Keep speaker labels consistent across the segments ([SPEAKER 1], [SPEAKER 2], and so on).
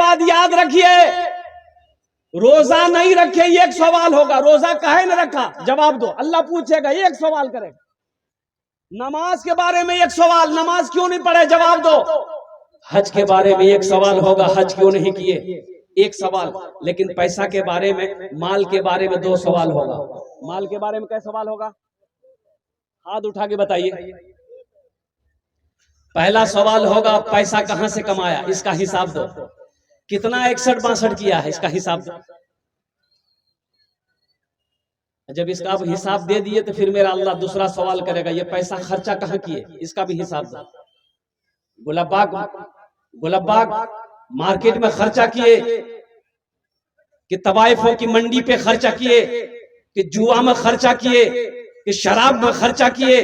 [SPEAKER 1] بعد یاد رکھیے روزہ نہیں رکھے ایک سوال ہوگا، روزہ کہے نہ رکھا جواب دو، اللہ پوچھے گا ایک سوال کرے گا۔ نماز کے بارے میں ایک سوال، نماز کیوں نہیں پڑھے جواب دو۔ حج کے بارے میں ایک سوال ہوگا، حج کیوں نہیں کیے ایک سوال۔ لیکن پیسہ کے بارے میں، مال کے بارے میں 2 سوال ہوگا۔ مال کے بارے میں کیا سوال ہوگا؟ ہاتھ اٹھا کے بتائیے۔ پہلا سوال ہوگا پیسہ کہاں سے کمایا، اس کا حساب دو، کتنا 61-62 کیا ہے اس کا حساب دو۔ جب اس کا آپ حساب دے دیے تو پھر میرا اللہ دوسرا سوال کرے گا، یہ پیسہ خرچہ کہاں کیے، اس کا بھی حساب دو۔ گلاب باغ مارکیٹ میں خرچہ کیے کہ طوائفوں کی منڈی پہ خرچہ کیے کہ جوا میں خرچہ کیے کہ شراب میں خرچہ کیے،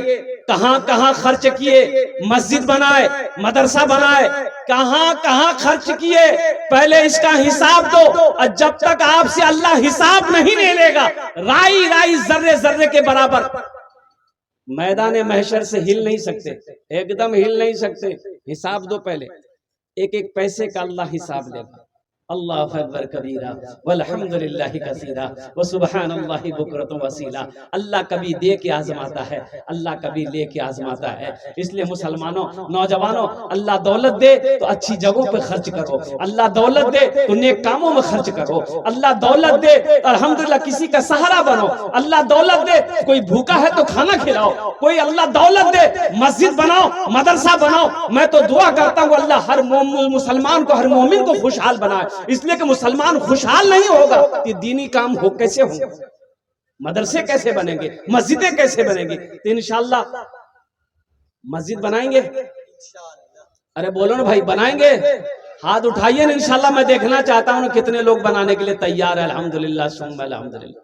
[SPEAKER 1] کہاں کہاں خرچ کیے، مسجد بنائے، مدرسہ بنائے، کہاں کہاں خرچ کیے، پہلے اس کا حساب دو۔ اور جب تک آپ سے اللہ حساب نہیں لے گا، رائی رائی ذرے ذرے کے برابر میدان محشر سے ہل نہیں سکتے، ایک دم ہل نہیں سکتے۔ حساب دو پہلے، ایک ایک پیسے کا اللہ حساب لے گا۔ اللہ اکبر کبیرہ والحمدللہ کثیرہ وسبحان اللہ بکرۃ وصیلہ۔ اللہ کبھی دے کے آزماتا ہے، اللہ کبھی لے کے آزماتا ہے۔ اس لیے مسلمانوں، نوجوانوں، اللہ دولت دے تو اچھی جگہوں پہ خرچ کرو، اللہ دولت دے تو نیک کاموں میں خرچ کرو، اللہ دولت دے الحمدللہ کسی کا سہارا بنو، اللہ دولت دے کوئی بھوکا ہے تو کھانا کھلاؤ، کوئی اللہ دولت دے مسجد بناؤ، مدرسہ بناؤ۔ میں تو دعا کرتا ہوں اللہ ہر مسلمان کو، ہر مومن کو خوشحال بنائے، اس لیے کہ مسلمان خوشحال نہیں ہوگا کہ دینی کام ہو کیسے ہوں گے، مدرسے کیسے بنیں گے، مسجدیں کیسے بنیں گی۔ تو انشاءاللہ مسجد بنائیں گے، ارے بولو نا بھائی، بنائیں گے، ہاتھ اٹھائیے نا۔ انشاءاللہ میں دیکھنا چاہتا ہوں کتنے لوگ بنانے کے لیے تیار ہے۔ الحمدللہ ثم الحمدللہ۔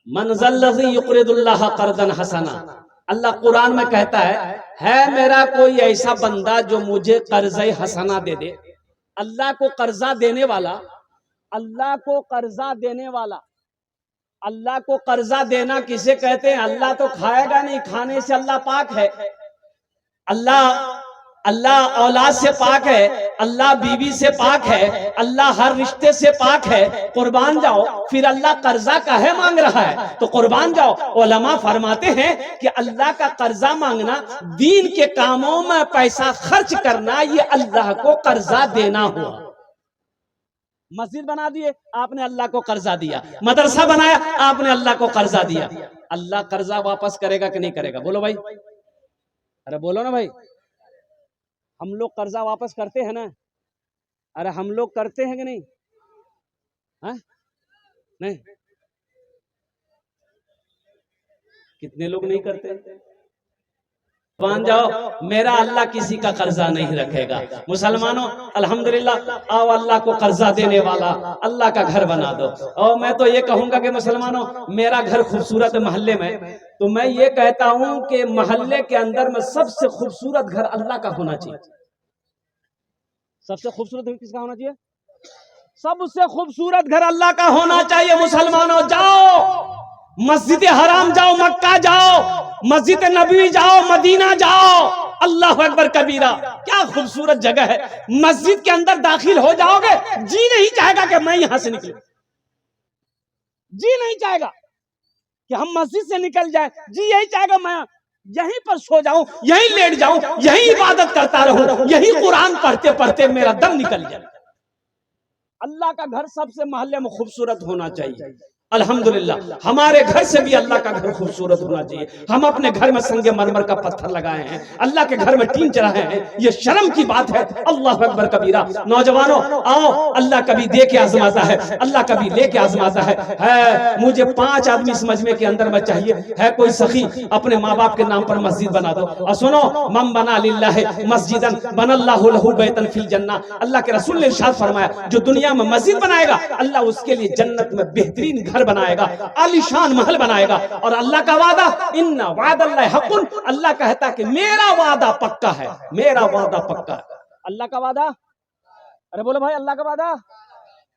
[SPEAKER 1] من ذا الذی یقرض اللہ قرضا حسنا، اللہ قرآن میں کہتا ہے میرا کوئی ایسا بندہ جو مجھے قرض حسنہ دے دے۔ اللہ کو قرضہ دینے والا، اللہ کو قرضہ دینے والا، اللہ کو قرضہ دینا کسے کہتے ہیں؟ اللہ تو کھائے گا نہیں، کھانے سے اللہ پاک ہے، اللہ اولاد سے پاک ہے، اللہ بیوی سے پاک ہے، اللہ ہر رشتے سے پاک ہے۔ قربان جاؤ، پھر اللہ قرضہ کاہے مانگ رہا ہے؟ تو قربان جاؤ، علماء فرماتے ہیں کہ اللہ کا قرضہ مانگنا، دین کے کاموں میں پیسہ خرچ کرنا، یہ اللہ کو قرضہ دینا ہوا۔ مسجد بنا دیے، آپ نے اللہ کو قرضہ دیا، مدرسہ بنایا، آپ نے اللہ کو قرضہ دیا۔ اللہ قرضہ واپس کرے گا کہ نہیں کرے گا؟ بولو بھائی، ارے بولو نا بھائی۔ ہم لوگ قرضہ واپس کرتے ہیں نا؟ ارے ہم لوگ کرتے ہیں کہ نہیں؟ نہیں، کتنے لوگ نہیں کرتے؟ مان جاؤ میرا اللہ کسی کا قرضہ نہیں رکھے گا۔ مسلمانوں الحمدللہ، آؤ اللہ کو قرضہ دینے والا اللہ کا گھر بنا دو۔ اور میں تو یہ کہوں گا کہ مسلمانوں، میرا گھر خوبصورت محلے میں، تو میں یہ کہتا ہوں کہ محلے کے اندر میں سب سے خوبصورت گھر اللہ کا ہونا چاہیے۔ سب سے خوبصورت گھر کس کا ہونا چاہیے؟ سب سے خوبصورت گھر اللہ کا ہونا چاہیے۔ مسلمانوں جاؤ، مسجد حرام جاؤ، مکہ جاؤ، مسجد نبوی جاؤ، مدینہ جاؤ، اللہ اکبر کبیرہ، کیا خوبصورت جگہ ہے۔ مسجد کے اندر داخل ہو جاؤ گے، جی نہیں چاہے گا کہ میں یہاں سے نکلوں، جی نہیں چاہے گا کہ ہم مسجد سے نکل جائیں، جی یہی چاہے گا میں یہیں پر سو جاؤں، یہیں لیٹ جاؤں، یہیں عبادت کرتا رہوں، یہیں قرآن پڑھتے پڑھتے میرا دم نکل جائے۔ اللہ کا گھر سب سے محلے میں خوبصورت ہونا چاہیے۔ الحمدللہ ہمارے گھر سے بھی اللہ کا گھر خوبصورت ہونا چاہیے۔ ہم اپنے گھر میں سنگ مرمر کا پتھر لگائے ہیں، اللہ کے گھر میں ٹین چڑھائے ہیں، یہ شرم کی بات ہے۔ اللہ اکبر کبیرہ۔ نوجوانوں آؤ، اللہ کبھی دے کے آزماتا ہے، اللہ کبھی لے کے آزماتا ہے۔ مجھے 5 آدمی اس مجمع کے اندر میں چاہیے، ہے کوئی سخی اپنے ماں باپ کے نام پر مسجد بنا دو۔ اور سنو، من بنا للہ مسجدا بنا اللہ لہ بیتا فی الجنہ، اللہ کے رسول نے ارشاد فرمایا جو دنیا میں مسجد بنائے گا اللہ اس کے لیے جنت میں بہترین گھر بنائے گا، عالی شان محل بنائے گا۔ اور اللہ کا وعدہ ان وعد اللہ حق، اللہ کہتا کہ میرا وعدہ پکا ہے، میرا وعدہ پکا ہے۔ اللہ کا وعدہ، ارے بولو بھائی، اللہ کا وعدہ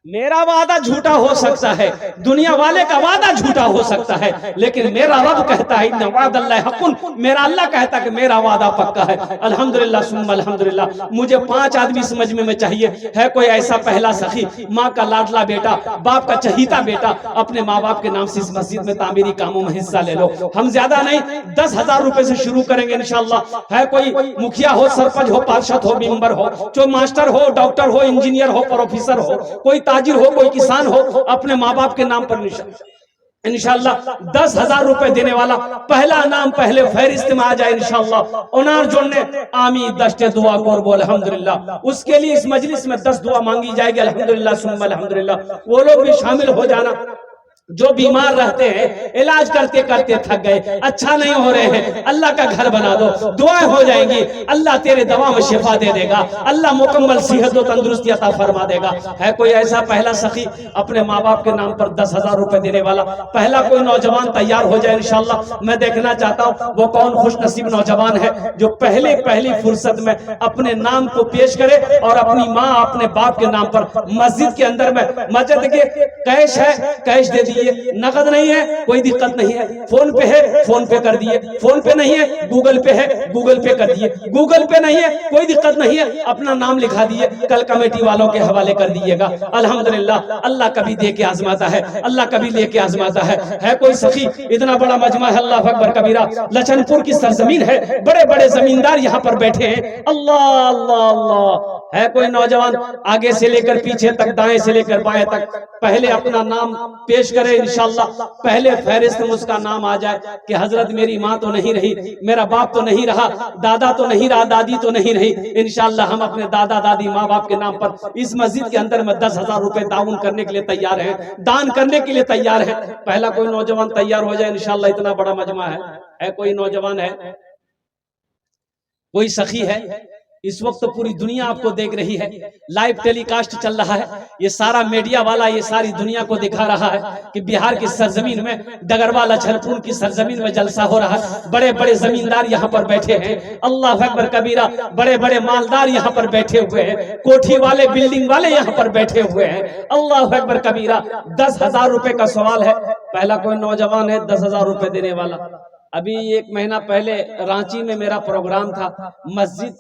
[SPEAKER 1] میرا وعدہ جھوٹا ہو سکتا ہے، دنیا والے کا وعدہ جھوٹا ہو سکتا ہے، لیکن میرا رب کہتا ہے ان وعد اللہ حق، میرا اللہ کہتا ہے کہ میرا وعدہ پکا ہے۔ الحمدللہ ثم الحمدللہ۔ مجھے 5 آدمی اس مجمع میں چاہیے، ہے کوئی ایسا پہلا سخی، ماں کا لاڈلا بیٹا، باپ کا چہیتا بیٹا، اپنے ماں باپ کے نام سے اس مسجد میں تعمیری کاموں میں حصہ لے لو۔ ہم زیادہ نہیں 10,000 روپے سے شروع کریں گے انشاءاللہ۔ ہے کوئی مکھیا ہو، سرپنچ ہو، پارشد ہو، ممبر ہو، جو ماسٹر ہو، ڈاکٹر ہو، انجینئر ہو، پروفیسر ہو، کوئی تاجر ہو، کوئی کسان ہو، اپنے ماں باپ کے نام پر انشاءاللہ 10,000 روپے دینے والا پہلا نام پہلے فہرست میں آ جائے انشاءاللہ۔ انار جوڑنے آمین دشت دعا قرب الحمدللہ۔ اس کے لیے اس مجلس میں 10 دعا مانگی جائے گی الحمدللہ ثم الحمدللہ۔ وہ لوگ بھی شامل ہو جانا جو بیمار رہتے ہیں، علاج کرتے کرتے تھک گئے، اچھا نہیں ہو رہے ہیں، اللہ کا گھر بنا دو، دعائیں ہو جائیں گی، اللہ تیرے دوا میں شفا دے دے گا، اللہ مکمل صحت و تندرستی عطا فرما دے گا۔ ہے کوئی ایسا پہلا سخی اپنے ماں باپ کے نام پر 10,000 روپے دینے والا؟ پہلا کوئی نوجوان تیار ہو جائے انشاءاللہ۔ میں دیکھنا چاہتا ہوں وہ کون خوش نصیب نوجوان ہے جو پہلی فرصت میں اپنے نام کو پیش کرے اور اپنی ماں اپنے باپ کے نام پر مسجد کے اندر میں، مسجد کے کیش ہے کیش دے دیے، نقد نہیں ہے کوئی دقت نہیں ہے، فون پہ ہے فون پہ کر دیے، فون پہ نہیں ہے گوگل پہ ہے گوگل پہ کر دیے، گوگل پہ نہیں ہے کوئی دقت نہیں ہے، اپنا نام لکھا دیے، کل کمیٹی والوں کے حوالے کر دیئے گا۔ الحمدللہ اللہ کبھی دے کے آزماتا ہے، اللہ کبھی لے کے آزماتا ہے۔ ہے کوئی سخی؟ اتنا بڑا مجمع ہے، اللہ اکبر کبیرہ، لچن پور کی سرزمین ہے، بڑے بڑے زمیندار یہاں پر بیٹھے ہیں، اللہ اللہ اللہ۔ ہے کوئی نوجوان آگے سے لے کر پیچھے تک، دائیں سے لے کر بائیں تک، پہلے اپنا نام پیش کرے انشاءاللہ، پہلے فہرست میں اس کا نام آ جائے کہ حضرت میری ماں تو نہیں رہی، میرا باپ تو نہیں رہا، دادا تو نہیں رہا، دادی تو نہیں رہی، انشاءاللہ ہم اپنے دادا دادی ماں باپ کے نام پر اس مسجد کے اندر میں 10,000 روپے تعاون کرنے کے لیے تیار ہیں، دان کرنے کے لیے تیار ہیں۔ پہلا کوئی نوجوان تیار ہو جائے انشاءاللہ، اتنا بڑا مجمع ہے کوئی نوجوان ہے، کوئی سخی ہے؟ اس وقت پوری دنیا آپ کو دیکھ رہی ہے، لائیو ٹیلی کاسٹ چل رہا ہے، یہ سارا میڈیا والا یہ ساری دنیا کو دکھا رہا ہے کہ بہار کی سرزمین میں، ڈگروا لچھن پور کی سرزمین میں جلسہ ہو رہا ہے، بڑے بڑے زمیندار یہاں پر بیٹھے ہیں، اللہ اکبر کبیرہ، بڑے بڑے مالدار یہاں پر بیٹھے ہوئے ہیں، کوٹھی والے بلڈنگ والے یہاں پر بیٹھے ہوئے ہیں، اللہ اکبر کبیرہ۔ 10,000 روپے کا سوال ہے، پہلا کوئی نوجوان ہے 10,000 روپے دینے والا؟ ابھی 1 مہینہ پہلے رانچی میں میرا پروگرام تھا، مسجد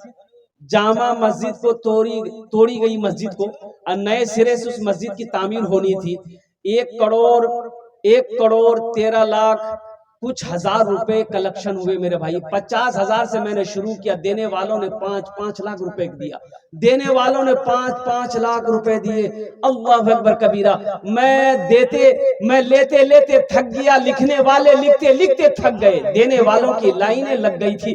[SPEAKER 1] جامع مسجد کو توڑی گئی مسجد کو، اور نئے سرے سے اس مسجد کی تعمیر ہونی تھی، 1,13,00,000 کچھ ہزار روپے کلیکشن ہوئے میرے بھائی، 50,000 سے میں نے شروع کیا، دینے والوں نے 5 لاکھ روپے دیا، دینے والوں نے 5 لاکھ روپے دیے، اللہ اکبر کبیرہ۔ میں لیتے تھک گیا، لکھنے والے لکھتے تھک گئے، دینے والوں کی لائنیں لگ گئی تھی۔